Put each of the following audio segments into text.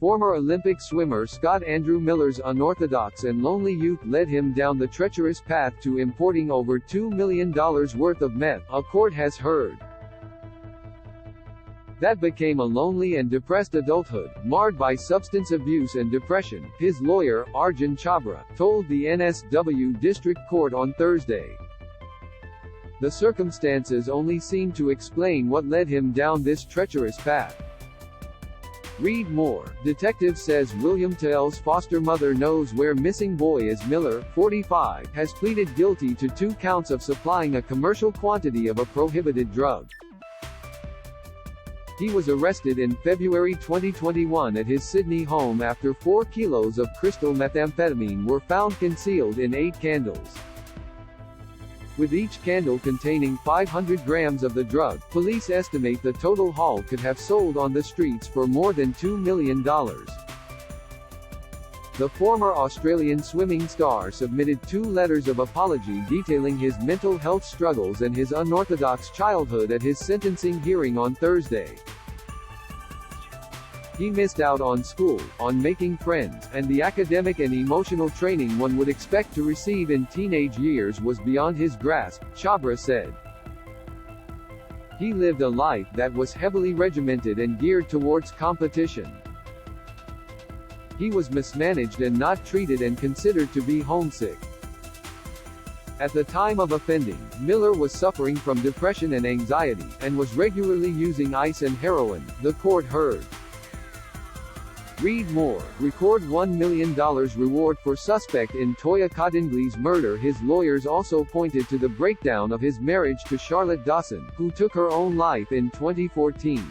Former Olympic swimmer Scott Andrew Miller's unorthodox and lonely youth led him down the treacherous path to importing over $2 million worth of meth, a court has heard. That became a lonely and depressed adulthood, marred by substance abuse and depression, his lawyer, Arjun Chabra, told the NSW District Court on Thursday. The circumstances only seem to explain what led him down this treacherous path. Read more. Detective says William Tyrrell's foster mother knows where missing boy is. Miller, 45, has pleaded guilty to 2 counts of supplying a commercial quantity of a prohibited drug. He was arrested in February 2021 at his Sydney home after 4 kilos of crystal methamphetamine were found concealed in 8 candles. With each candle containing 500 grams of the drug, police estimate the total haul could have sold on the streets for more than $2 million. The former Australian swimming star submitted 2 letters of apology detailing his mental health struggles and his unorthodox childhood at his sentencing hearing on Thursday. He missed out on school, on making friends, and the academic and emotional training one would expect to receive in teenage years was beyond his grasp, Chabra said. He lived a life that was heavily regimented and geared towards competition. He was mismanaged and not treated and considered to be homesick. At the time of offending, Miller was suffering from depression and anxiety, and was regularly using ice and heroin, the court heard. Read more. Record $1 million reward for suspect in Toya Cottingley's murder. His lawyers also pointed to the breakdown of his marriage to Charlotte Dawson, who took her own life in 2014.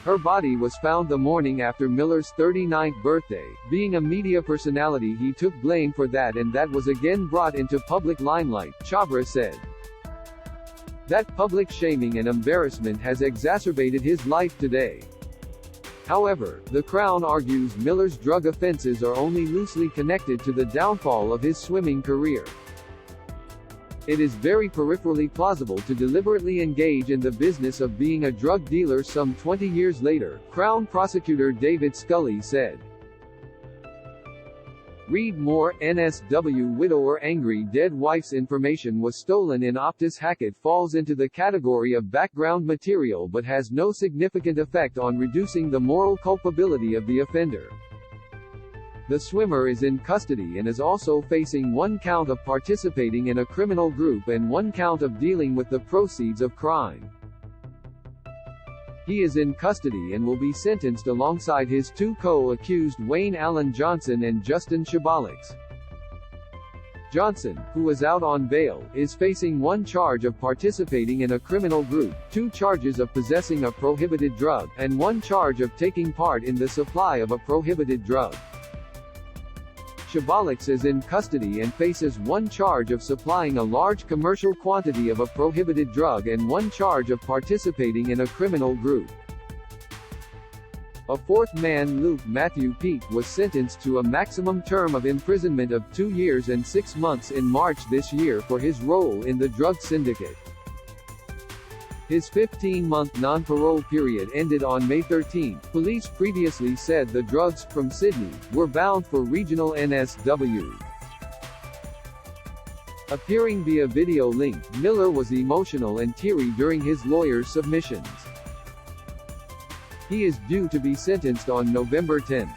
Her body was found the morning after Miller's 39th birthday. Being a media personality, he took blame for that, and that was again brought into public limelight, Chabra said. That public shaming and embarrassment has exacerbated his life today. However, the Crown argues Miller's drug offenses are only loosely connected to the downfall of his swimming career. It is very peripherally plausible to deliberately engage in the business of being a drug dealer some 20 years later, Crown Prosecutor David Scully said. Read more. NSW widower angry dead wife's information was stolen in Optus Hackett falls into the category of background material but has no significant effect on reducing the moral culpability of the offender. The swimmer is in custody and is also facing 1 count of participating in a criminal group and 1 count of dealing with the proceeds of crime. He is in custody and will be sentenced alongside his 2 co-accused Wayne Allen Johnson and Justin Shabalik. Johnson, who is out on bail, is facing 1 charge of participating in a criminal group, 2 charges of possessing a prohibited drug, and 1 charge of taking part in the supply of a prohibited drug. Shabalik is in custody and faces 1 charge of supplying a large commercial quantity of a prohibited drug and 1 charge of participating in a criminal group. A 4th man, Luke Matthew Peake, was sentenced to a maximum term of imprisonment of 2 years and 6 months in March this year for his role in the drug syndicate. His 15-month non-parole period ended on May 13. Police previously said the drugs, from Sydney, were bound for regional NSW. Appearing via video link, Miller was emotional and teary during his lawyer's submissions. He is due to be sentenced on November 10.